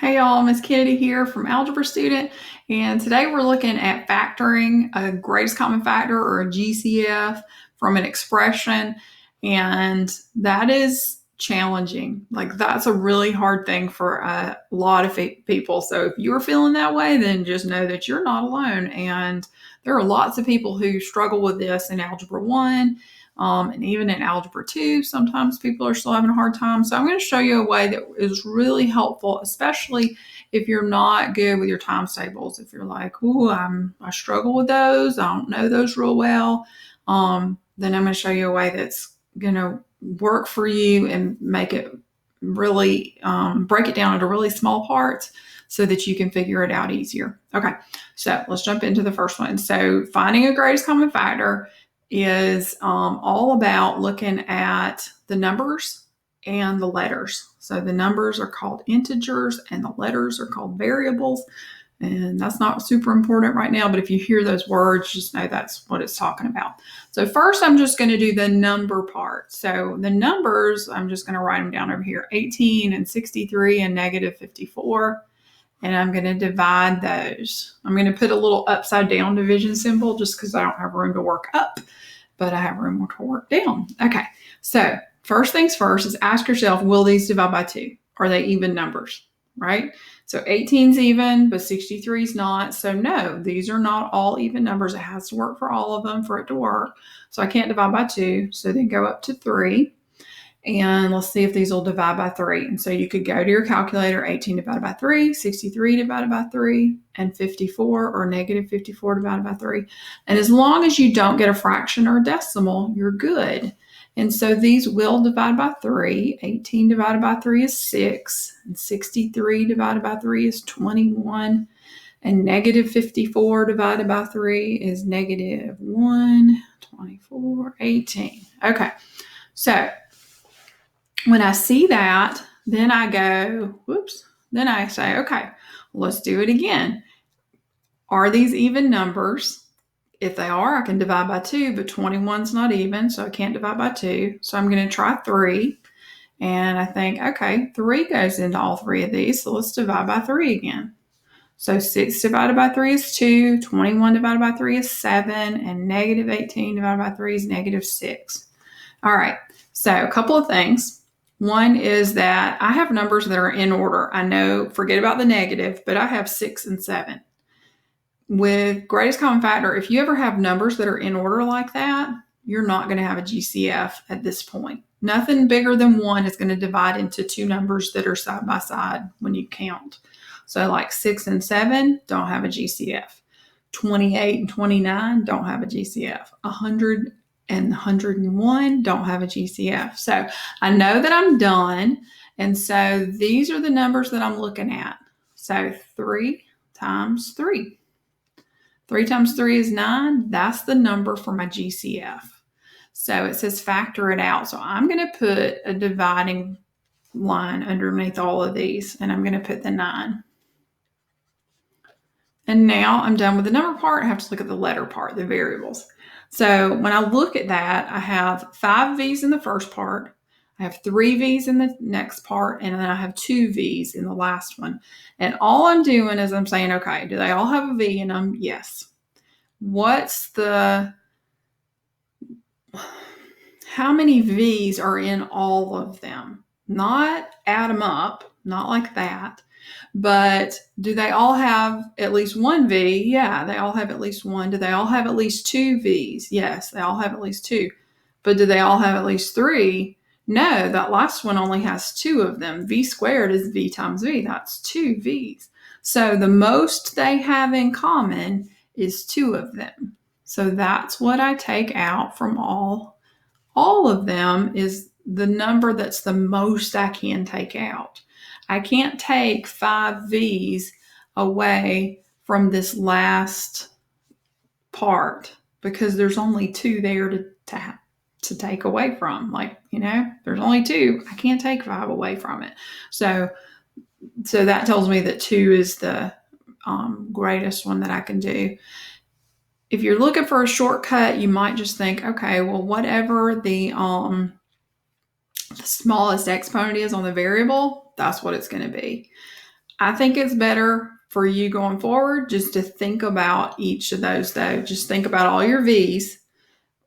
Hey y'all, Miss Kennedy here from Algebra Student, and today we're looking at factoring a greatest common factor or a GCF from an expression, and that is challenging. Like that's a really hard thing for a lot of people. So if you're feeling that way, then just know that you're not alone, and there are lots of people who struggle with this in Algebra 1. And even in Algebra 2, sometimes people are still having a hard time. So I'm going to show you a way that is really helpful, especially if you're not good with your times tables. If you're like, ooh, I struggle with those, I don't know those real well, then I'm going to show you a way that's going to work for you and make it really break it down into really small parts so that you can figure it out easier. Okay, so let's jump into the first one. So finding a greatest common factor is all about looking at the numbers and the letters. So the numbers are called integers and the letters are called variables. And that's not super important right now, but if you hear those words, just know that's what it's talking about. So first, I'm just going to do the number part. So the numbers, I'm just going to write them down over here, 18 and 63 and negative 54. And I'm going to divide those. I'm going to put a little upside down division symbol just because I don't have room to work up, but I have room to work down. Okay, so first things first is ask yourself, will these divide by 2? Are they even numbers, right? So 18 is even, but 63 is not. So no, these are not all even numbers. It has to work for all of them for it to work. So I can't divide by 2. So then go up to 3. And let's see if these will divide by 3. And so you could go to your calculator, 18 divided by 3, 63 divided by 3, and 54 or negative 54 divided by 3. And as long as you don't get a fraction or a decimal, you're good. And so these will divide by 3. 18 divided by 3 is 6. And 63 divided by 3 is 21. And negative 54 divided by 3 is negative 1, 24, 18. Okay, so when I see that, then I go, then I say, okay, let's do it again. Are these even numbers? If they are, I can divide by 2, but 21's not even, so I can't divide by 2. So I'm going to try 3. And I think, okay, 3 goes into all 3 of these, so let's divide by 3 again. So 6 divided by 3 is 2, 21 divided by 3 is 7, and negative 18 divided by 3 is negative 6. All right, so a couple of things. One is that I have numbers that are in order. I know, forget about the negative, but I have 6 and 7. With greatest common factor, if you ever have numbers that are in order like that, you're not going to have a GCF at this point. Nothing bigger than 1 is going to divide into 2 numbers that are side by side when you count. So like 6 and 7 don't have a GCF. 28 and 29 don't have a GCF. 100 and 101 don't have a GCF. So I know that I'm done. And so these are the numbers that I'm looking at. So 3 times 3. 3 times 3 is 9. That's the number for my GCF. So it says factor it out. So I'm going to put a dividing line underneath all of these, and I'm going to put the 9. And now I'm done with the number part. I have to look at the letter part, the variables. So when I look at that, I have 5 V's in the first part. I have 3 V's in the next part, and then I have 2 V's in the last one. And all I'm doing is I'm saying, okay, do they all have a V in them? Yes. How many V's are in all of them? Not add them up, not like that. But do they all have at least 1 V? Yeah, they all have at least 1. Do they all have at least 2 V's? Yes, they all have at least 2. But do they all have at least 3? No, that last one only has 2 of them. V squared is V times V. That's 2 V's. So the most they have in common is 2 of them. So that's what I take out from all of them is the number that's the most I can take out. I can't take 5 V's away from this last part because there's only 2 there to take away from. Like, there's only 2. I can't take 5 away from it. So that tells me that 2 is the greatest one that I can do. If you're looking for a shortcut, you might just think, okay, well, whatever the smallest exponent is on the variable, that's what it's going to be. I think it's better for you going forward just to think about each of those, though. Just think about all your V's.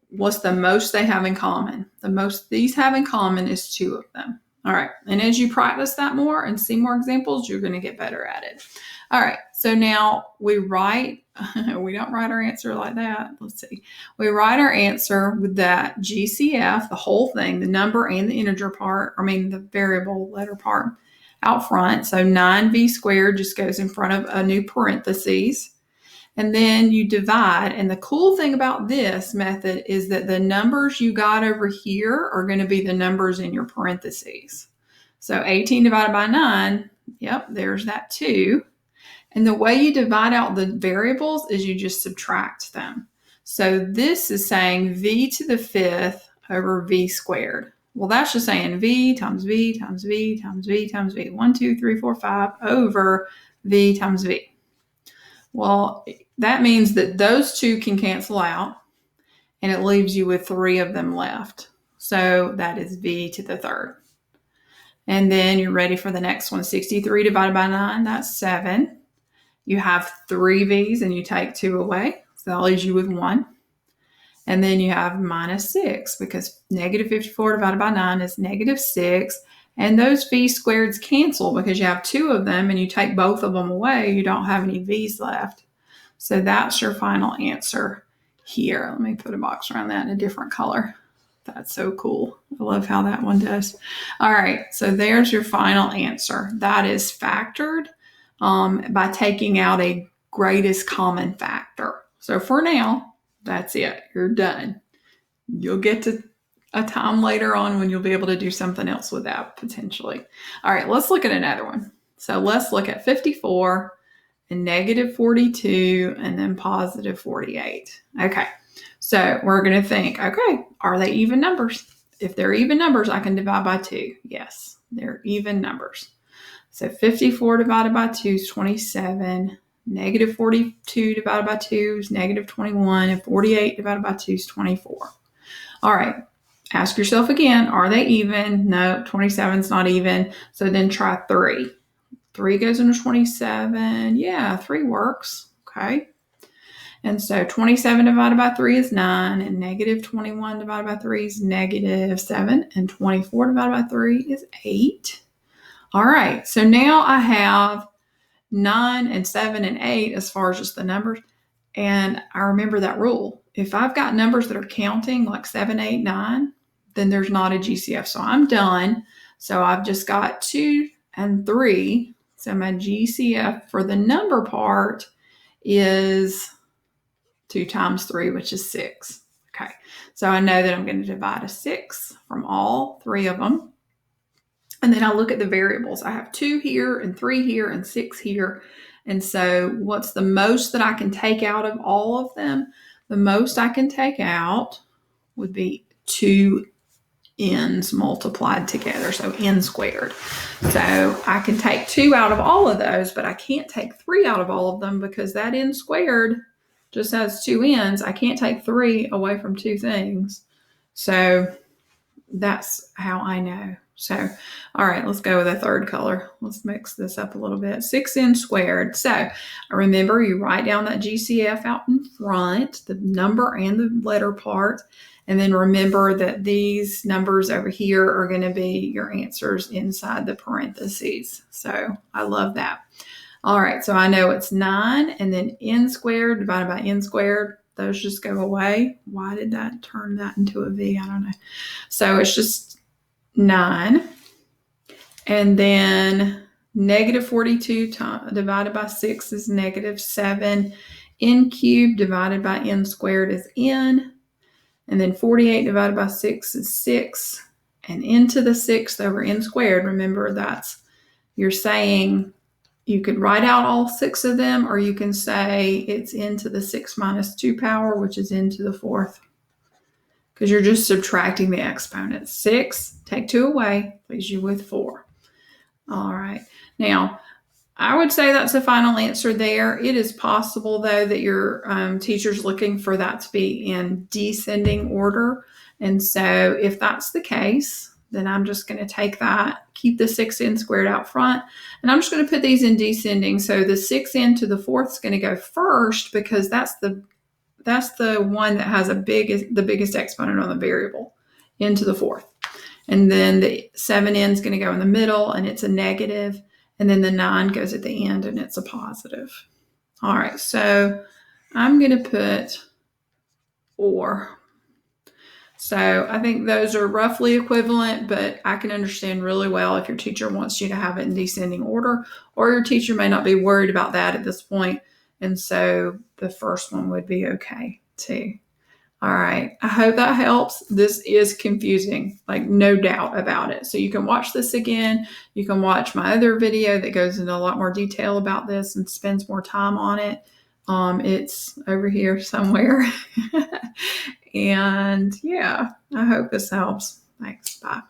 What's the most they have in common? The most these have in common is 2 of them. All right. And as you practice that more and see more examples, you're going to get better at it. All right. So now we don't write our answer like that. Let's see. We write our answer with that GCF, the whole thing, the number and the integer part, the variable letter part out front. So 9v squared just goes in front of a new parentheses. And then you divide. And the cool thing about this method is that the numbers you got over here are going to be the numbers in your parentheses. So 18 divided by 9, yep, there's that 2. And the way you divide out the variables is you just subtract them. So this is saying v to the 5th over v squared. Well, that's just saying v times v times v times v times v. 1, 2, 3, 4, 5 over v times v. Well, that means that those 2 can cancel out, and it leaves you with 3 of them left. So that is v to the 3rd. And then you're ready for the next one. 63 divided by 9, that's 7. You have 3 v's, and you take 2 away. So that leaves you with 1. And then you have minus 6, because negative 54 divided by 9 is negative 6. And those v squareds cancel because you have 2 of them and you take both of them away. You don't have any v's left. So that's your final answer here. Let me put a box around that in a different color. That's so cool. I love how that one does. All right, so there's your final answer. That is factored by taking out a greatest common factor. So for now, that's it. You're done. You'll get to a time later on when you'll be able to do something else with that potentially. All right, let's look at another one. So let's look at 54 and negative 42 and then positive 48. Okay, so we're going to think, okay, are they even numbers? If they're even numbers, I can divide by 2. Yes, they're even numbers. So 54 divided by 2 is 27. Negative 42 divided by 2 is negative 21. And 48 divided by 2 is 24. All right. Ask yourself again, are they even? No, 27 is not even. So then try 3. 3 goes into 27. Yeah, 3 works. Okay. And so 27 divided by 3 is 9. And negative 21 divided by 3 is negative 7. And 24 divided by 3 is 8. All right. So now I have 9 and 7 and 8 as far as just the numbers. And I remember that rule. If I've got numbers that are counting like 7, 8, 9, then there's not a GCF. So I'm done. So I've just got 2 and 3. So my GCF for the number part is 2 times 3, which is 6. Okay. So I know that I'm going to divide a 6 from all 3 of them. And then I look at the variables. I have 2 here and 3 here and 6 here. And so what's the most that I can take out of all of them? The most I can take out would be 2 n's multiplied together, so n squared. So I can take 2 out of all of those, but I can't take 3 out of all of them because that n squared just has 2 n's. I can't take 3 away from 2 things. So that's how I know. So, all right, let's go with a third color. Let's mix this up a little bit. 6n squared. So remember, you write down that GCF out in front, the number and the letter part. And then remember that these numbers over here are going to be your answers inside the parentheses. So I love that. All right, so I know it's 9 and then n squared divided by n squared. Those just go away. Why did that turn that into a V? I don't know. So it's just 9. And then negative 42 divided by 6 is negative 7. N cubed divided by n squared is n. And then 48 divided by 6 is 6. And n to the 6th over n squared. Remember, you're saying you could write out all 6 of them, or you can say it's n to the 6 minus 2 power, which is n to the 4th. Because you're just subtracting the exponents. 6, take 2 away, leaves you with 4. All right. Now, I would say that's the final answer there. It is possible, though, that your teacher's looking for that to be in descending order. And so if that's the case, then I'm just going to take that, keep the 6n squared out front, and I'm just going to put these in descending. So the 6n to the fourth is going to go first because that's the one that has the biggest exponent on the variable, n to the fourth. And then the 7n is going to go in the middle, and it's a negative, and then the 9 goes at the end, and it's a positive. All right, so I'm going to put 4. So I think those are roughly equivalent, but I can understand really well if your teacher wants you to have it in descending order, or your teacher may not be worried about that at this point, and so the first one would be okay too. All right, I hope that helps. This is confusing, like no doubt about it. So you can watch this again. You can watch my other video that goes into a lot more detail about this and spends more time on it. It's over here somewhere. And yeah, I hope this helps. Thanks. Bye.